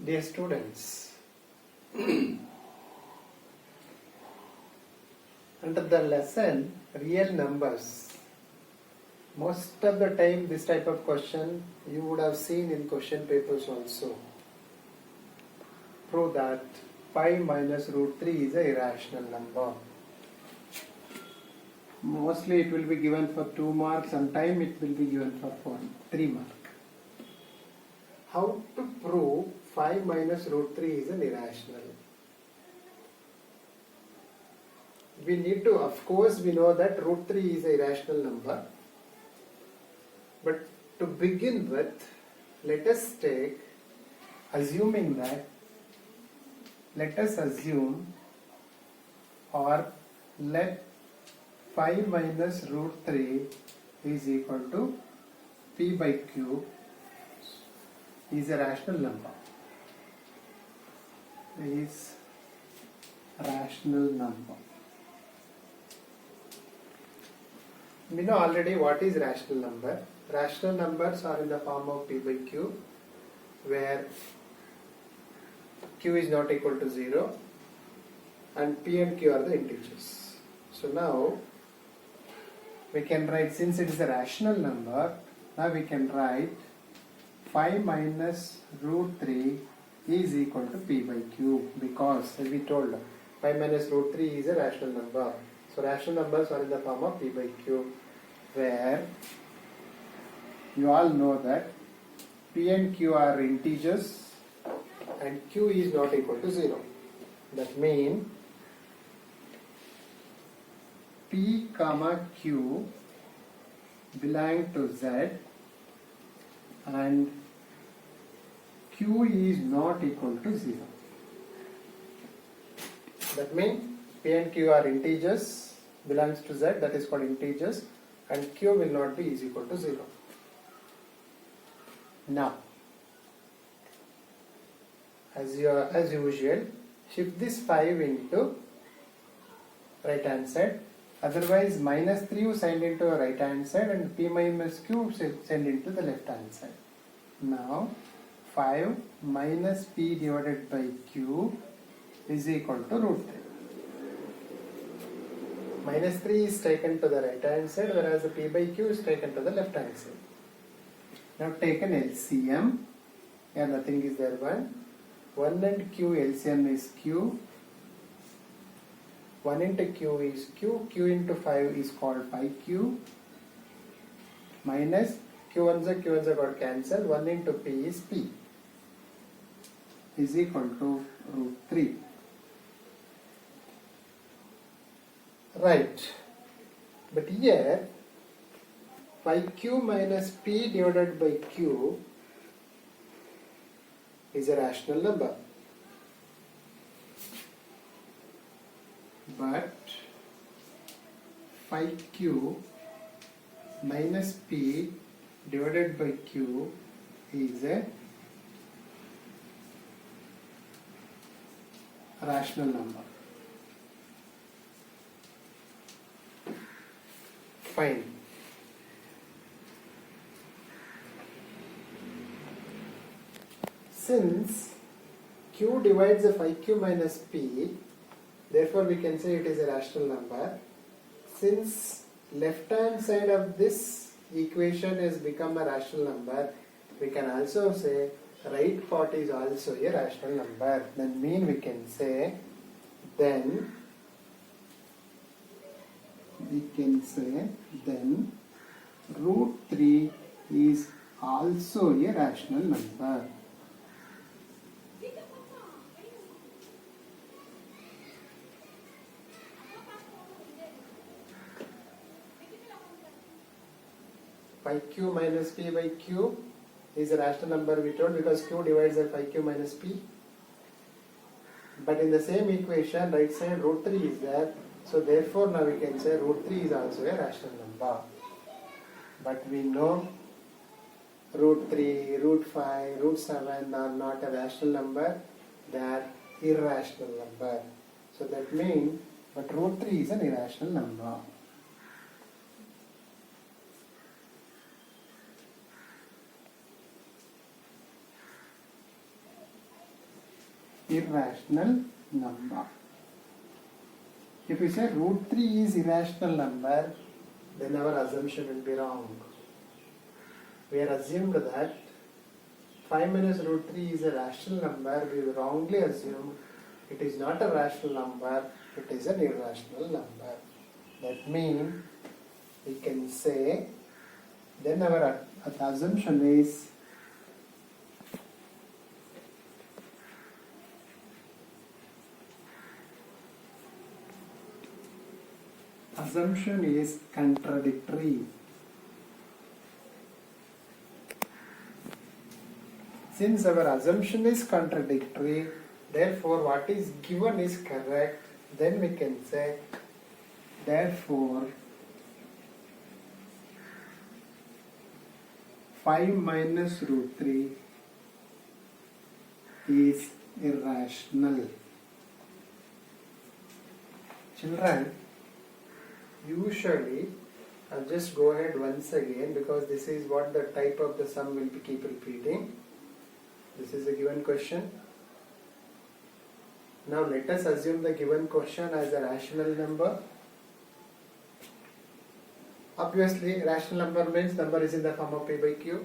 Dear students, under the lesson real numbers, most of the time this type of question you would have seen in question papers also. Prove that 5 minus root 3 is a irrational number. Mostly it will be given for 2 marks, sometime it will be given for 3 marks. How to prove 5 minus root 3 is an irrational? We need to, of course, we know that root 3 is an irrational number. But to begin with, let us take, assuming that, let us assume or let 5 minus root 3 is equal to p by q is a rational number. Is rational number. We know already what is rational number. Rational numbers are in the form of p by q, where q is not equal to 0 and p and q are the integers. So now we can write, since it is a rational number, now we can write 5 minus root 3 is equal to p by q, because as we told 5 minus root 3 is a rational number. So rational numbers are in the form of p by q, where you all know that p and q are integers and q is not equal to 0. That means p comma q belong to z and q is not equal to 0. That means p and q are integers, belongs to z, that is called integers, and q will not be is equal to 0. Now, as usual, shift this 5 into right hand side. Otherwise, minus 3 you send into the right hand side and p minus q send into the left hand side. Now, 5 minus p divided by q is equal to root 3. Minus 3 is taken to the right hand side, whereas the p by q is taken to the left hand side. Now take an LCM. Here nothing is there, 1. 1 and q LCM is q. 1 into q is q. Q into 5 is called 5q. Minus q1s got cancelled. 1 into p is p. Is equal to root 3. Right. But here 5q minus p divided by q is a rational number. But 5q minus p divided by q is a rational number. Fine. Since q divides the 5q minus p, therefore we can say it is a rational number. Since left hand side of this equation has become a rational number, we can also say right part is also a rational number. Then we can say root 3 is also a rational number. By q minus p by q is a rational number, we told, because q divides by 5q minus p. But in the same equation, right side root 3 is there. So therefore now we can say root 3 is also a rational number. But we know root 3, root 5, root 7 are not a rational number. They are irrational number. So that means, but root 3 is an irrational number. irrational number. If we say root 3 is irrational number, then our assumption will be wrong. We are assumed that 5 minus root 3 is a rational number. We wrongly assume it is not a rational number, it is an irrational number. That means we can say, then our assumption is contradictory. Since our assumption is contradictory, therefore what is given is correct, then we can say, therefore 5 minus root 3 is irrational. Children, usually, I'll just go ahead once again because this is what the type of the sum will be keep repeating. This is a given question. Now let us assume the given question as a rational number. Obviously, rational number means number is in the form of p by q.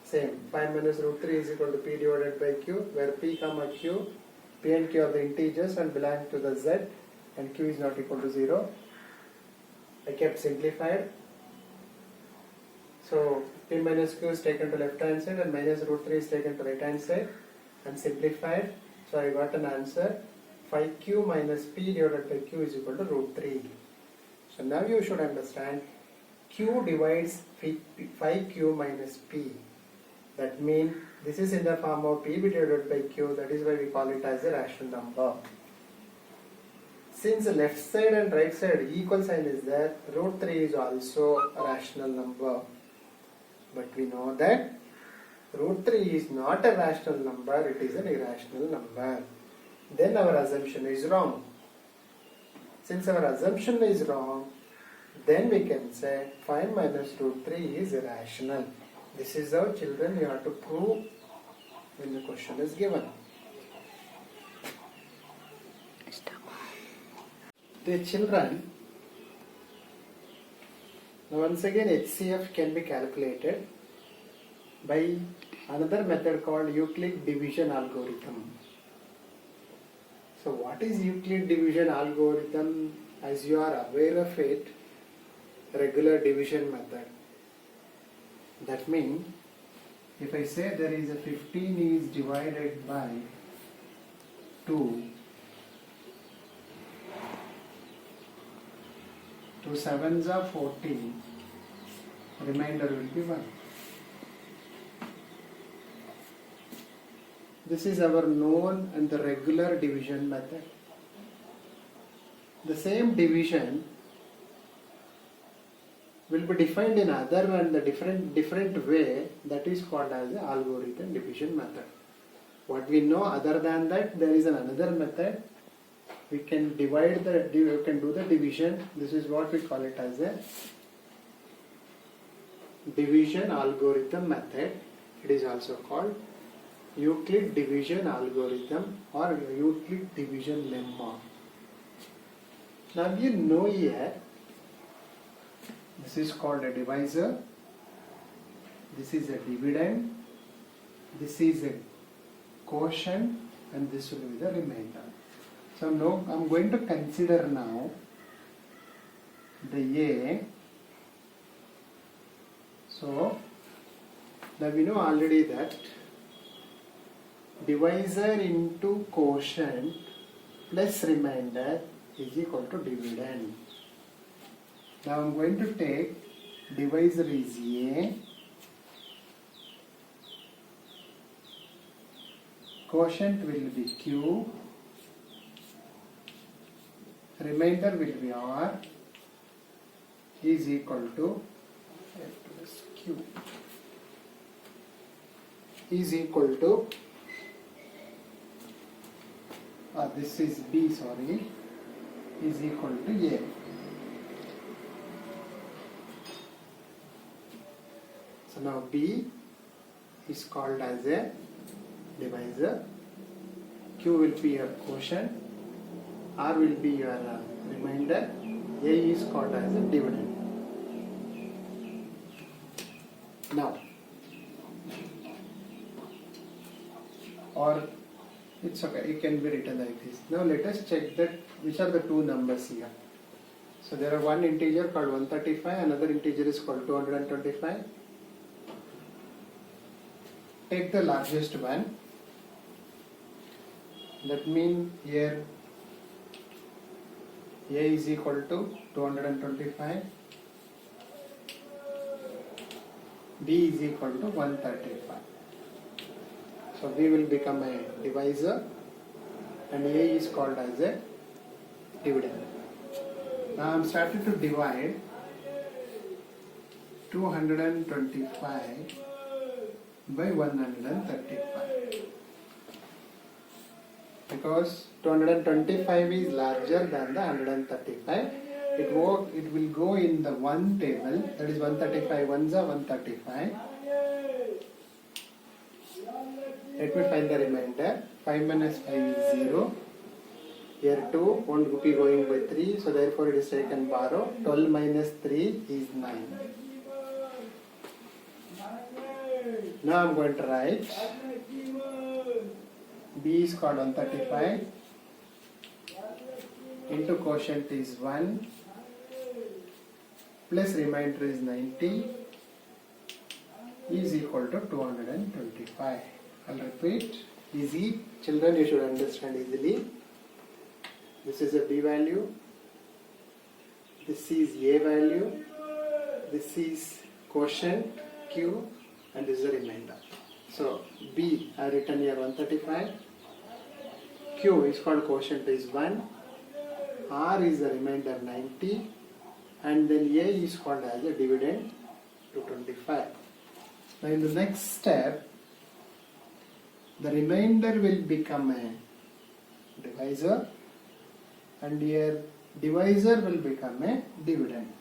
Same, 5 minus root 3 is equal to p divided by q, where p, q, p and q are the integers and belong to the z, and q is not equal to 0. I kept simplified. So p minus q is taken to left hand side and minus root 3 is taken to right hand side and simplified. So I got an answer 5q minus p divided by q is equal to root 3. So now you should understand q divides 5q minus p. That means this is in the form of p divided by q, that is why we call it as a rational number. Since the left side and right side equal sign is there, root 3 is also a rational number. But we know that root 3 is not a rational number, it is an irrational number. Then our assumption is wrong. Since our assumption is wrong, then we can say 5 minus root 3 is irrational. This is how, children, you have to prove when the question is given. The children, now once again HCF can be calculated by another method called Euclid division algorithm. So what is Euclid division algorithm? As you are aware of it, regular division method. That means if I say there is a 15 is divided by 2, 2 sevens are 14, remainder will be 1. This is our known and the regular division method. The same division will be defined in other and the different way, that is called as the algorithm division method. What we know other than that, there is another method. We can do the division. This is what we call it as a division algorithm method. It is also called Euclid division algorithm or Euclid division lemma. Now you know here, this is called a divisor, this is a dividend, this is a quotient, and this will be the remainder. So now I am going to consider now the A. So now we know already that divisor into quotient plus remainder is equal to dividend. Now I am going to take divisor is A, quotient will be Q, remainder will be R, is equal to F plus Q, is equal to this is B, sorry, is equal to A. So now B is called as a divisor Q will be your quotient, R will be your remainder, A is called as a dividend. Now, or it's okay, it can be written like this. Now let us check that which are the two numbers here. So there are one integer called 135, another integer is called 225. Take the largest one. That means here A is equal to 225, B is equal to 135. So B will become a divisor and A is called as a dividend. Now I am starting to divide 225 by 135 because 225 is larger than the 135. It will go in the one table, that is 135 ones are 135. Let me find the remainder. 5 minus 5 is 0. Here 2 won't be going by 3, so therefore it is taken borrow. 12 minus 3 is 9. Now I am going to write B is called 135 into quotient is 1 plus remainder is 90 is equal to 225. I'll repeat. Easy. Children, you should understand easily. This is a B value. This is A value. This is quotient Q and this is the remainder. So B I written here 135. Q is called quotient is 1. R is the remainder 90. And then A is called as a dividend 225. Now in the next step, the remainder will become a divisor and here divisor will become a dividend.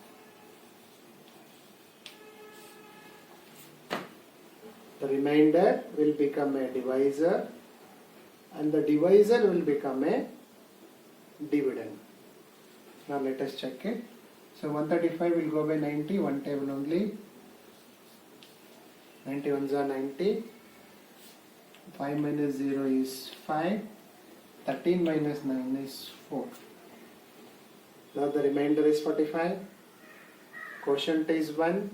The remainder will become a divisor and the divisor will become a dividend. Now let us check it. So 135 will go by 90, one table only. 90 ones are 90. 5 minus 0 is 5. 13 minus 9 is 4. Now the remainder is 45. Quotient is 1.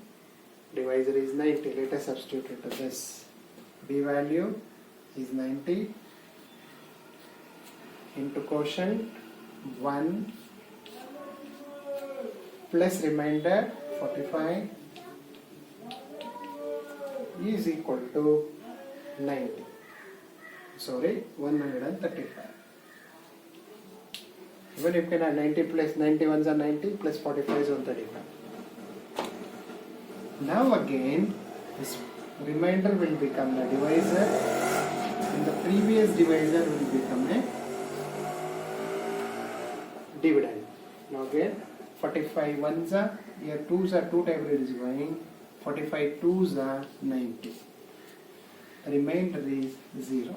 Divisor is 90. Let us substitute it to this. B value is 90 into quotient 1 plus remainder 45 is equal to 90. Sorry, 135. Even if you can add 90 plus 91s are 90 plus 45 is 135. Now again, this remainder will become a divisor and the previous divisor will become a dividend. Now again, 45 ones are, here 2s are 2 table is going, 45 2s are 90. The remainder is 0.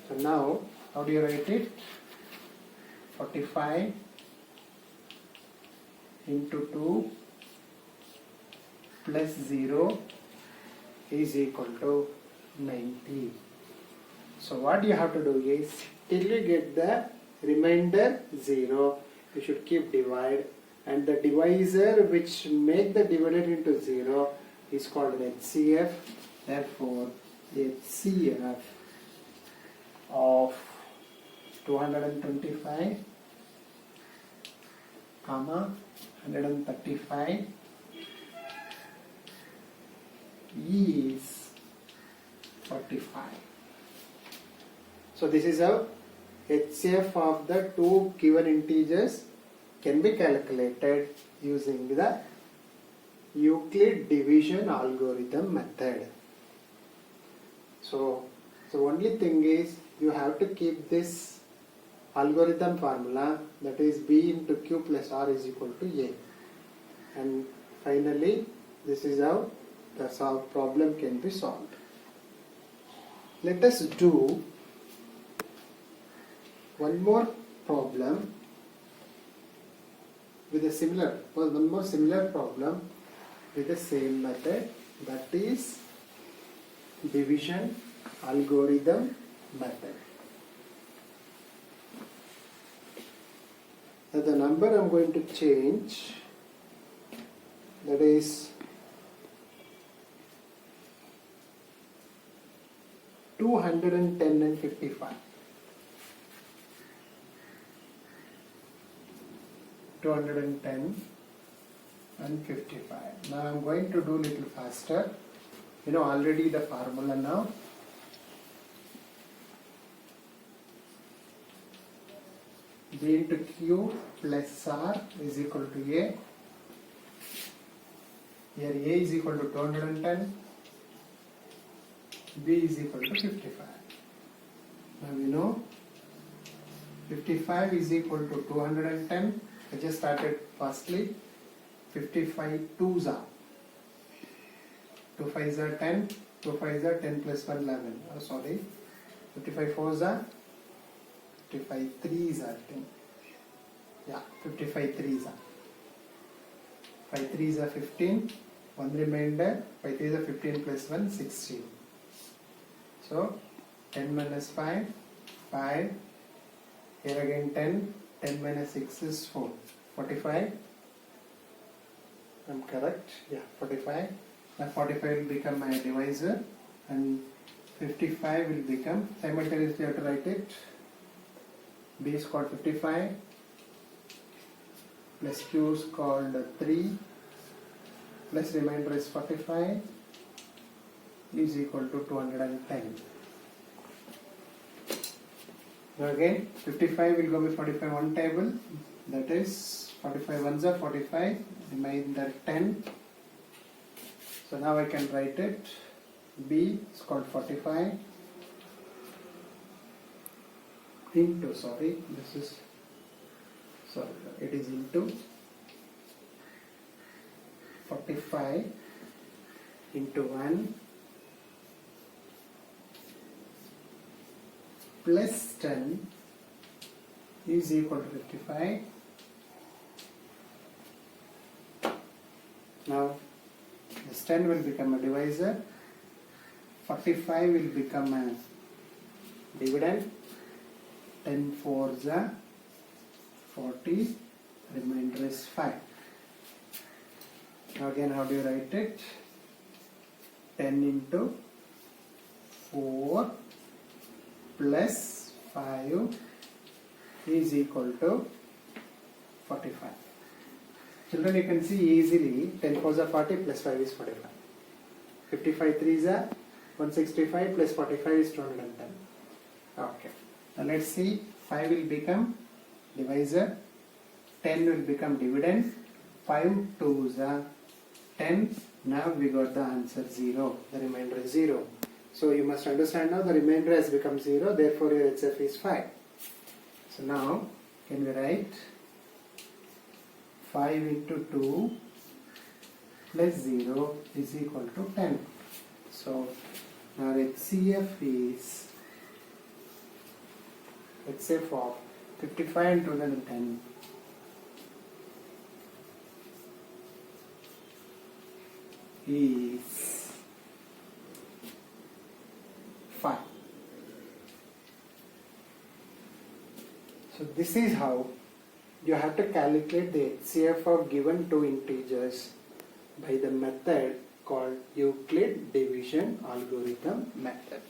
So now, how do you write it? 45 into 2 plus 0 is equal to 90. So what you have to do is, till you get the remainder 0, you should keep divide, and the divisor which make the dividend into 0 is called HCF. Therefore, HCF of 225 comma 135 is 45. So this is how HCF of the two given integers can be calculated using the Euclid division algorithm method. So only thing is you have to keep this algorithm formula, that is B into Q plus R is equal to A. And finally, this is how the problem can be solved. Let us do one more problem with a similar, one more similar problem with the same method, that is division algorithm method. Now the number I am going to change, that is 210 and 55. 210 and 55. Now I am going to do little faster. You know already the formula now. B into Q plus R is equal to A. Here A is equal to 210. B is equal to 55. Now we know 55 is equal to 210. I just started fastly. 55 2s are. 2 5s are 10. 2 5s are 10 plus 1 11. Oh, sorry. 55 4s are. 55 3s are 10. Yeah, 55 3s are. 5 3s are 15. 1 remainder. 5 3s are 15 plus 1 16. So 10 minus 5 5. Here again 10. 10 minus 6 is 4. 45. I'm correct. Yeah, 45. Now 45 will become my divisor and 55 will become, simultaneously I have to write it. B is called 55 plus Q is called 3 plus remainder is 45 is equal to 210. Now again 55 will go with 45 one table, that is 45 ones are 45, remainder 10. So now I can write it. B is called 45 into, sorry, this is, sorry, it is into 45 into 1 plus 10 is equal to 55. Now this 10 will become a divisor, 45 will become a dividend, 10 4s are 40, remainder is 5. Now again how do you write it? 10 into 4 plus 5 is equal to 45. Children, you can see easily 10 4s are 40 plus 5 is 45. 55 3s are 165 plus 45 is 210. Okay. Now let's see, 5 will become divisor, 10 will become dividend, 5 2s are 10. Now we got the answer 0. The remainder is 0. So you must understand now the remainder has become 0. Therefore your HF is 5. So now can we write 5 into 2 plus 0 is equal to 10. So our HCF is HCF of 55 and 210 is 5. So this is how you have to calculate the HCF of given two integers by the method called Euclid division algorithm method.